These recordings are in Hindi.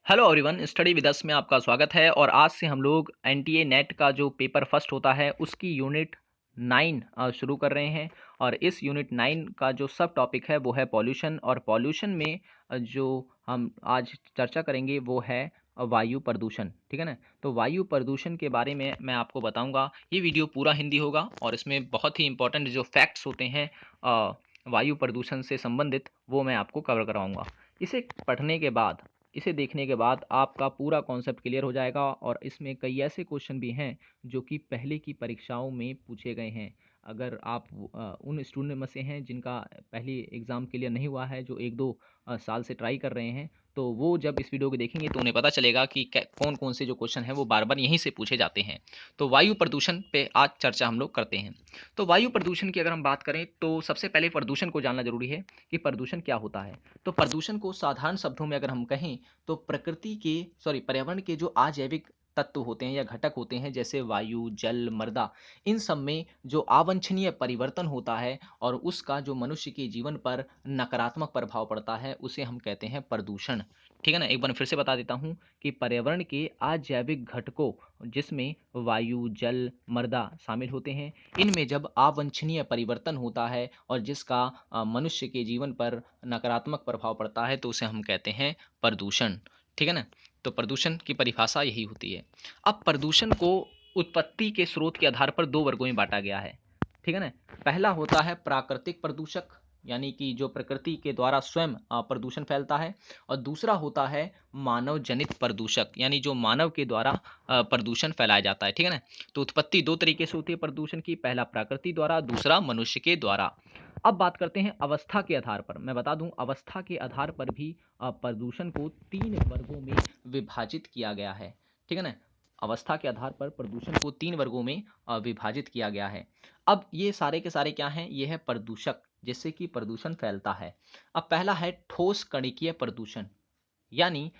Hello everyone, study with us में आपका स्वागत है। और आज से हम लोग एनटीए नेट का जो पेपर फर्स्ट होता है उसकी यूनिट 9 शुरू कर रहे हैं। और इस यूनिट 9 का जो सब टॉपिक है वो है पॉल्यूशन। और पॉल्यूशन में जो हम आज चर्चा करेंगे वो है वायु प्रदूषण। ठीक है ना। तो वायु प्रदूषण के बारे में मैं आपको बताऊंगा। ये वीडियो पूरा हिंदी होगा और इसमें बहुत ही इंपॉर्टेंट जो फैक्ट्स होते हैं वायु प्रदूषण से संबंधित वो मैं आपको कवर कराऊंगा। इसे पढ़ने के बाद, इसे देखने के बाद आपका पूरा कॉन्सेप्ट क्लियर हो जाएगा। और इसमें कई ऐसे क्वेश्चन भी हैं जो कि पहले की परीक्षाओं में पूछे गए हैं। अगर आप उन स्टूडेंट में से हैं जिनका पहले एग्ज़ाम क्लियर नहीं हुआ है, जो एक दो साल से ट्राई कर रहे हैं, तो वो जब इस वीडियो को देखेंगे तो उन्हें पता चलेगा कि कौन कौन से जो क्वेश्चन हैं वो बार बार यहीं से पूछे जाते हैं। तो वायु प्रदूषण पे आज चर्चा हम लोग करते हैं। तो वायु प्रदूषण की अगर हम बात करें तो सबसे पहले प्रदूषण को जानना जरूरी है कि प्रदूषण क्या होता है। तो प्रदूषण को साधारण शब्दों में अगर हम कहें तो प्रकृति के पर्यावरण के जो अजैविक तत्व होते हैं या घटक होते हैं, जैसे वायु, जल, मृदा, इन सब में जो अवांछनीय परिवर्तन होता है और उसका जो मनुष्य के जीवन पर नकारात्मक प्रभाव पड़ता है उसे हम कहते हैं प्रदूषण। ठीक है ना। एक बार फिर से बता देता हूँ कि पर्यावरण के अजैविक घटकों, जिसमें वायु, जल, मृदा शामिल होते हैं, इनमें जब अवांछनीय परिवर्तन होता है और जिसका मनुष्य के जीवन पर नकारात्मक प्रभाव पड़ता है तो उसे हम कहते हैं प्रदूषण। ठीक है ना। तो प्रदूषण की परिभाषा यही होती है। अब प्रदूषण को उत्पत्ति के स्रोत के आधार पर दो वर्गों में बांटा गया है। ठीक है ना। पहला होता है प्राकृतिक प्रदूषक, यानी कि जो प्रकृति के द्वारा स्वयं प्रदूषण फैलता है। और दूसरा होता है मानव जनित प्रदूषक, यानी जो मानव के द्वारा प्रदूषण फैलाया जाता है। ठीक है ना। तो उत्पत्ति दो तरीके से होती है प्रदूषण की, पहला प्रकृति द्वारा, दूसरा मनुष्य के द्वारा। अब बात करते हैं अवस्था के आधार पर। मैं बता दूं, अवस्था के आधार पर भी प्रदूषण को 3 वर्गों में विभाजित किया गया है। ठीक है ना। अवस्था के आधार पर प्रदूषण को 3 वर्गों में विभाजित किया गया है। अब ये सारे के सारे क्या हैं? ये है प्रदूषक जिससे कि प्रदूषण फैलता है। अब पहला है ठोस कणिकीय प्रदूषण, यानी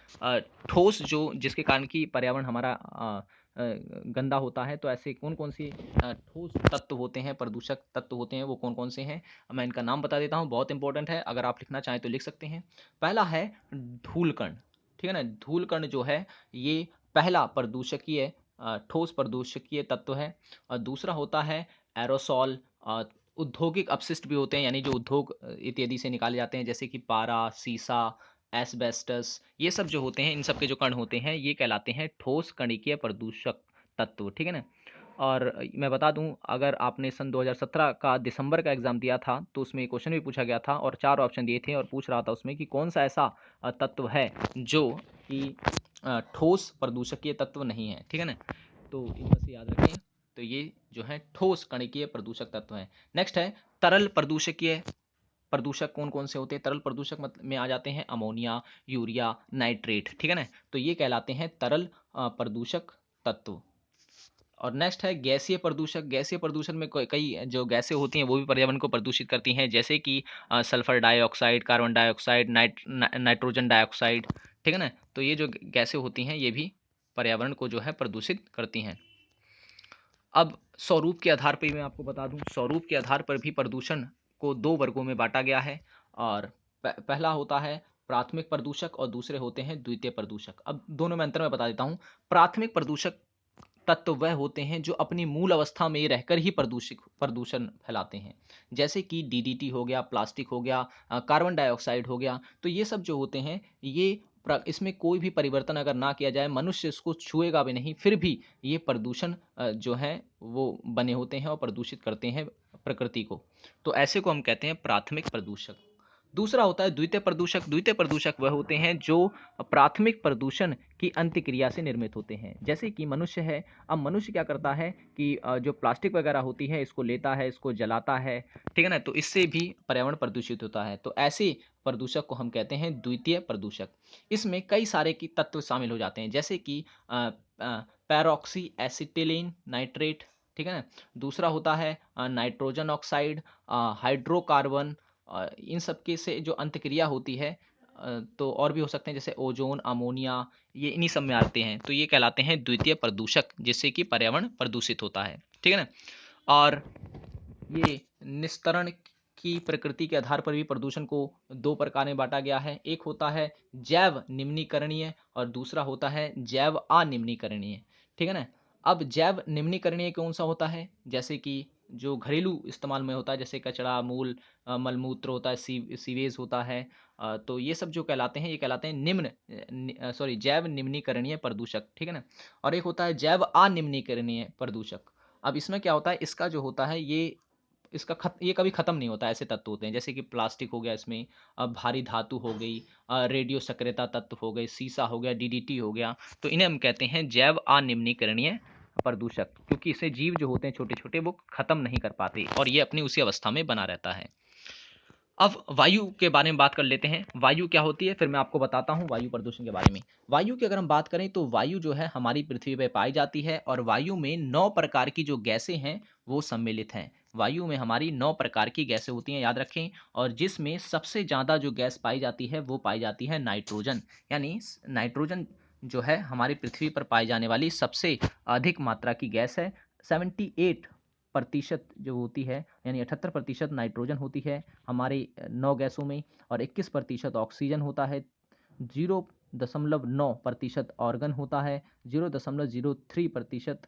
ठोस जो जिसके कारण कि पर्यावरण हमारा गंदा होता है। तो ऐसे कौन कौन से ठोस तत्व होते हैं, प्रदूषक तत्व होते हैं, वो कौन कौन से हैं? मैं इनका नाम बता देता हूँ, बहुत इंपॉर्टेंट है, अगर आप लिखना चाहें तो लिख सकते हैं। पहला है धूलकण। ठीक है ना। धूलकण जो है ये पहला प्रदूषकीय ठोस प्रदूषकीय तत्व है। और दूसरा होता है एरोसॉल। औद्योगिक अपशिष्ट भी होते हैं, यानी जो उद्योग इत्यादि से निकाले जाते हैं, जैसे कि पारा, सीसा, एस्बेस्टस, ये सब जो होते हैं, इन सब के जो कण होते हैं ये कहलाते हैं ठोस कणिकीय प्रदूषक तत्व। ठीक है ना। और मैं बता दूं, अगर आपने सन 2017 का दिसंबर का एग्जाम दिया था तो उसमें क्वेश्चन भी पूछा गया था और 4 ऑप्शन दिए थे और पूछ रहा था उसमें कि कौन सा ऐसा तत्व है जो कि ठोस प्रदूषकीय तत्व नहीं है। ठीक है ना। तो इनमें से याद रखें। तो ये जो है ठोस कणिकीय प्रदूषक तत्व है। नेक्स्ट है तरल प्रदूषकीय प्रदूषक। कौन कौन से होते हैं? तरल प्रदूषक मतलब में आ जाते हैं अमोनिया, यूरिया, नाइट्रेट। ठीक है ना। तो ये कहलाते हैं तरल प्रदूषक तत्व। और नेक्स्ट है गैसीय प्रदूषक। गैसीय प्रदूषण में कई जो गैसें होती हैं वो भी पर्यावरण को प्रदूषित करती हैं, जैसे कि sulphur dioxide, carbon dioxide, nitrogen dioxide. ठीक है ना। तो ये जो गैसें होती हैं ये भी पर्यावरण को जो है प्रदूषित करती हैं। अब स्वरूप के आधार पर मैं आपको बता दूं, स्वरूप के आधार पर भी प्रदूषण को 2 वर्गों में बांटा गया है। और पहला होता है प्राथमिक प्रदूषक और दूसरे होते हैं द्वितीय प्रदूषक। अब दोनों में अंतर मैं बता देता हूं। प्राथमिक प्रदूषक तत्व वह होते हैं जो अपनी मूल अवस्था में रहकर ही प्रदूषण फैलाते हैं, जैसे कि डीडीटी हो गया, प्लास्टिक हो गया, कार्बन डाइऑक्साइड हो गया। तो ये सब जो होते हैं ये इसमें कोई भी परिवर्तन अगर ना किया जाए, मनुष्य इसको छुएगा भी नहीं, फिर भी ये प्रदूषण जो है वो बने होते हैं और प्रदूषित करते हैं प्रकृति को। तो ऐसे को हम कहते हैं प्राथमिक प्रदूषक। दूसरा होता है द्वितीय प्रदूषक। द्वितीय प्रदूषक वह होते हैं जो प्राथमिक प्रदूषण की अंतक्रिया से निर्मित होते हैं, जैसे कि मनुष्य है। अब मनुष्य क्या करता है कि जो प्लास्टिक वगैरह होती है इसको लेता है, इसको जलाता है। ठीक है ना। तो इससे भी पर्यावरण प्रदूषित होता है। तो ऐसे प्रदूषक को हम कहते हैं द्वितीय प्रदूषक। इसमें कई सारे की तत्व शामिल हो जाते हैं, जैसे कि पैरोक्सी एसिटिलीन नाइट्रेट। ठीक है ना। दूसरा होता है नाइट्रोजन ऑक्साइड, हाइड्रोकार्बन। इन सब के से जो अंतक्रिया होती है तो और भी हो सकते हैं, जैसे ओजोन, अमोनिया, ये इन्हीं सब में आते हैं। तो ये कहलाते हैं द्वितीय प्रदूषक, जिससे कि पर्यावरण प्रदूषित होता है। ठीक है ना। और ये निस्तरण की प्रकृति के आधार पर भी प्रदूषण को 2 प्रकार में बाँटा गया है। एक होता है जैव निम्नीकरणीय और दूसरा होता है जैव अनिम्नीकरणीय, ठीक है ना? अब जैव निम्नीकरणीय कौन-सा होता है? जैसे कि जो घरेलू इस्तेमाल में होता है, जैसे कचरा, मल-मूत्र होता है, सीवेज होता है। तो ये सब जो कहलाते हैं, ये कहलाते हैं जैव निम्नीकरणीय प्रदूषक, ठीक है ना? और एक होता है जैव अनिम्नीकरणीय प्रदूषक। अब इसमें क्या होता है, इसका जो होता है ये कभी ख़त्म नहीं होता, ऐसे तत्व होते हैं जैसे कि प्लास्टिक हो गया, इसमें भारी धातु हो गई, रेडियो सक्रियता तत्व हो गए, सीसा हो गया, डीडीटी हो गया। तो इन्हें हम कहते हैं जैव अनिम्नीकरणीय प्रदूषक, क्योंकि इसे जीव जो होते हैं छोटे-छोटे वो ख़त्म नहीं कर पाते और ये अपनी उसी अवस्था में बना रहता है। अब वायु के बारे में बात कर लेते हैं। वायु क्या होती है? फिर मैं आपको बताता हूँ वायु प्रदूषण के बारे में। वायु की अगर हम बात करें तो वायु जो है हमारी पृथ्वी पे पाई जाती है और वायु में 9 प्रकार की जो गैसें हैं वो सम्मिलित हैं। वायु में हमारी 9 प्रकार की गैसें होती हैं, याद रखें। और जिसमें सबसे ज़्यादा जो गैस पाई जाती है वो पाई जाती है नाइट्रोजन। यानी नाइट्रोजन जो है हमारी पृथ्वी पर पाई जाने वाली सबसे अधिक मात्रा की गैस है। 78% जो होती है, यानी 78% नाइट्रोजन होती है हमारे 9 गैसों में, और 21% ऑक्सीजन होता है, 0.9% ऑर्गन होता है, 0.03%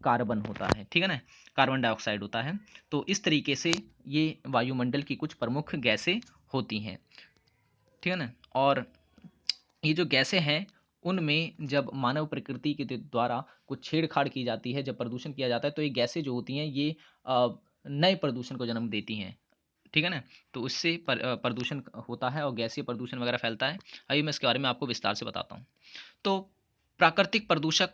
कार्बन होता है, ठीक है ना? कार्बन डाइऑक्साइड होता है। तो इस तरीके से ये वायुमंडल की कुछ प्रमुख गैसें होती हैं, ठीक है ना? और ये जो गैसें हैं, उनमें जब मानव प्रकृति के द्वारा कुछ छेड़छाड़ की जाती है, जब प्रदूषण किया जाता है, तो ये गैसें जो होती हैं, ये नए प्रदूषण को जन्म देती हैं, ठीक है ना? तो उससे प्रदूषण होता है और गैसीय प्रदूषण वगैरह फैलता है। अभी मैं इसके बारे में आपको विस्तार से बताता हूँ। तो प्राकृतिक प्रदूषक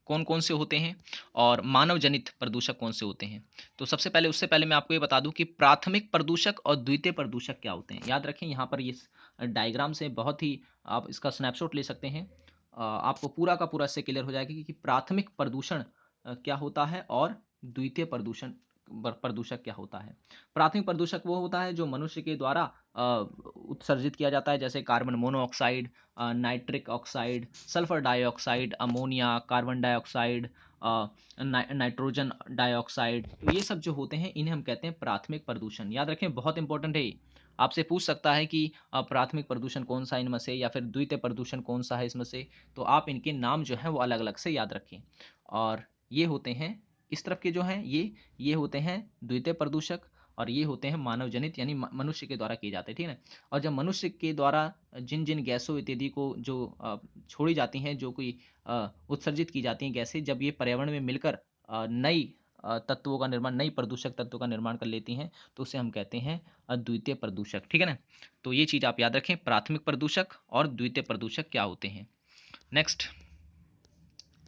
कौन-कौन से होते हैं और मानव जनित प्रदूषक कौन से होते हैं? तो सबसे पहले उससे पहले मैं आपको ये बता दूँ कि प्राथमिक प्रदूषक और द्वितीय प्रदूषक क्या होते हैं? याद रखें, यहाँ पर ये डायग्राम से बहुत ही आप इसका स्नैपशॉट ले सकते हैं। आपको पूरा का पूरा इससे क्लियर हो जाएगा कि प्राथमिक प्रदूषण क्या होता है और द्वितीय प्रदूषक क्या होता है। प्राथमिक प्रदूषक वो होता है जो मनुष्य के द्वारा उत्सर्जित किया जाता है, जैसे carbon monoxide, nitric oxide, sulphur dioxide, ammonia, carbon dioxide, nitrogen dioxide. तो ये सब जो होते हैं इन्हें हम कहते हैं प्राथमिक प्रदूषण। याद रखें, बहुत इंपॉर्टेंट है ये। आपसे पूछ सकता है कि प्राथमिक प्रदूषण कौन सा इनमें से, या फिर द्वितीय प्रदूषण कौन सा है इसमें से। तो आप इनके नाम जो हैं वो अलग अलग से याद रखें। और ये होते हैं इस तरफ के जो हैं, ये होते हैं द्वितीय प्रदूषक, और ये होते हैं मानव जनित, यानी मनुष्य के द्वारा किए जाते हैं, ठीक है ना? और जब मनुष्य के द्वारा जिन जिन गैसों इत्यादि को जो छोड़ी जाती हैं, जो कोई उत्सर्जित की जाती हैं गैसें, जब ये पर्यावरण में मिलकर नई तत्वों का निर्माण, नई प्रदूषक तत्वों का निर्माण कर लेती हैं, तो उसे हम कहते हैं द्वितीय प्रदूषक, ठीक है ना? तो ये चीज़ आप याद रखें, प्राथमिक प्रदूषक और द्वितीय प्रदूषक क्या होते हैं। नेक्स्ट,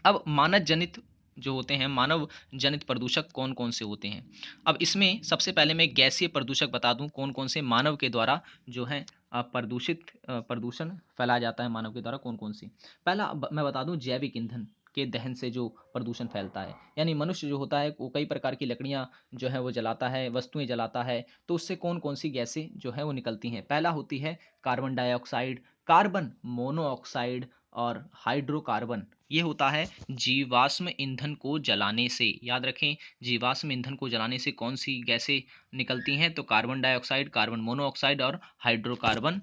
अब मानव जनित जो होते हैं, मानव जनित प्रदूषक कौन कौन से होते हैं? अब इसमें सबसे पहले मैं गैसीय प्रदूषक बता दूं, कौन कौन से मानव के द्वारा जो है प्रदूषण फैलाया जाता है मानव के द्वारा, कौन कौन सी। पहला मैं बता दूं, जैविक ईंधन के दहन से जो प्रदूषण फैलता है, यानी मनुष्य जो होता है वो कई प्रकार की लकड़ियां जो है वो जलाता है, वस्तुएं जलाता है, तो उससे कौन कौन सी गैसें जो है वो निकलती हैं। पहला होती है कार्बन डाइऑक्साइड, कार्बन मोनोऑक्साइड और हाइड्रोकार्बन। ये होता है जीवाश्म ईंधन को जलाने से। याद रखें, जीवाश्म ईंधन को जलाने से कौन सी गैसें निकलती हैं? तो कार्बन डाइऑक्साइड, कार्बन मोनोऑक्साइड और हाइड्रोकार्बन।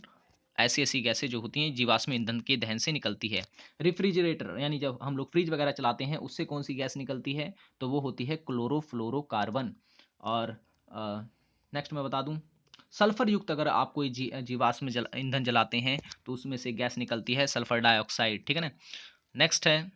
ऐसी ऐसी गैसें जो होती हैं जीवाश्म ईंधन के दहन से निकलती है। रेफ्रिजरेटर, यानी जब हम लोग फ्रिज वगैरह चलाते हैं, उससे कौन सी गैस निकलती है? तो वो होती है क्लोरोफ्लोरोकार्बन। और नेक्स्ट मैं बता दूं, सल्फर युक्त अगर आप कोई जीवाश्म ईंधन जलाते हैं, तो उसमें से गैस निकलती है सल्फर डाइऑक्साइड, ठीक है ना? नेक्स्ट है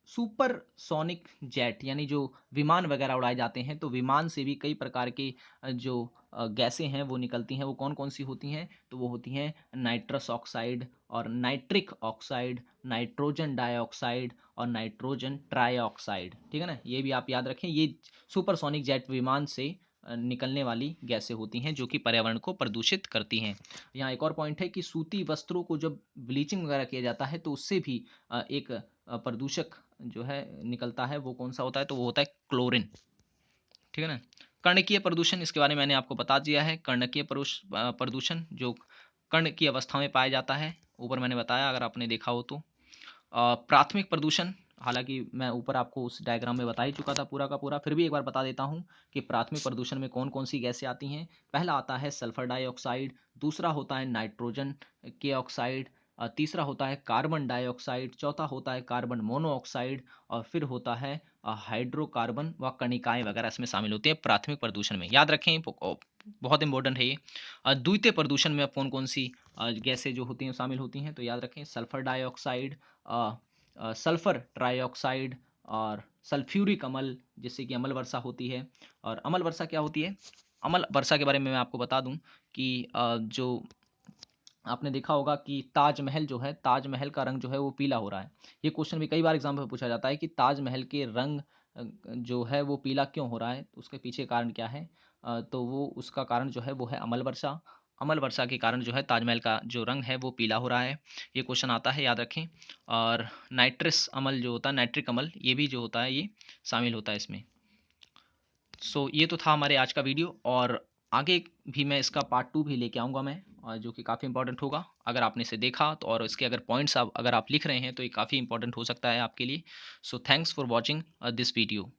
सुपरसोनिक जेट, यानी जो विमान वगैरह उड़ाए जाते हैं, तो विमान से भी कई प्रकार के जो गैसें हैं वो निकलती हैं। वो कौन कौन सी होती हैं? तो वो होती हैं नाइट्रस ऑक्साइड और नाइट्रिक ऑक्साइड, नाइट्रोजन डाइऑक्साइड और नाइट्रोजन ट्राइऑक्साइड, ठीक है ना? ये भी आप याद रखें, ये सुपरसोनिक जेट विमान से निकलने वाली गैसें होती हैं जो कि पर्यावरण को प्रदूषित करती हैं। यहाँ एक और पॉइंट है कि सूती वस्त्रों को जब ब्लीचिंग वगैरह किया जाता है, तो उससे भी एक प्रदूषक जो है निकलता है। वो कौन सा होता है? तो वो होता है क्लोरीन, ठीक है ना? कर्णकीय प्रदूषण, इसके बारे में मैंने आपको बता दिया है। कर्णकीय प्रदूषण जो कर्ण की अवस्था में पाया जाता है, ऊपर मैंने बताया अगर आपने देखा हो तो। प्राथमिक प्रदूषण हालांकि मैं ऊपर आपको उस डायग्राम में बता ही चुका था पूरा का पूरा, फिर भी एक बार बता देता हूँ कि प्राथमिक प्रदूषण में कौन कौन सी गैसें आती हैं। पहला आता है सल्फर डाइऑक्साइड, दूसरा होता है नाइट्रोजन के ऑक्साइड, तीसरा होता है कार्बन डाइऑक्साइड, चौथा होता है कार्बन मोनोऑक्साइड, और फिर होता है हाइड्रोकार्बन व कणिकाएं वगैरह इसमें शामिल होती है प्राथमिक प्रदूषण में। याद रखें, बहुत इंपॉर्टेंट है ये। द्वितीय प्रदूषण में अब कौन कौन सी गैसें जो होती हैं शामिल होती हैं, तो याद रखें सल्फर डाइऑक्साइड, सल्फर ट्राइऑक्साइड, और सल्फ्यूरिक अम्ल जिससे कि अम्ल वर्षा होती है। और अम्ल वर्षा क्या होती है? अम्ल वर्षा के बारे में मैं आपको बता दूं कि जो आपने देखा होगा कि ताजमहल जो है, ताजमहल का रंग जो है वो पीला हो रहा है। ये क्वेश्चन भी कई बार एग्जाम में पूछा जाता है कि ताजमहल के रंग जो है वो पीला क्यों हो रहा है, तो उसके पीछे कारण क्या है? तो वो उसका कारण जो है वो है अम्ल वर्षा। अम्ल वर्षा के कारण जो है ताजमहल का जो रंग है वो पीला हो रहा है। ये क्वेश्चन आता है, याद रखें। और नाइट्रस अम्ल जो होता है, नाइट्रिक अम्ल, ये भी जो होता है ये शामिल होता है इसमें। सो ये तो था हमारे आज का वीडियो, और आगे भी मैं इसका पार्ट 2 भी लेके आऊँगा मैं, जो कि काफ़ी इंपॉर्टेंट होगा। अगर आपने इसे देखा तो, और इसके अगर पॉइंट्स आप अगर आप लिख रहे हैं तो ये काफ़ी इंपॉर्टेंट हो सकता है आपके लिए। So thanks for watching this video.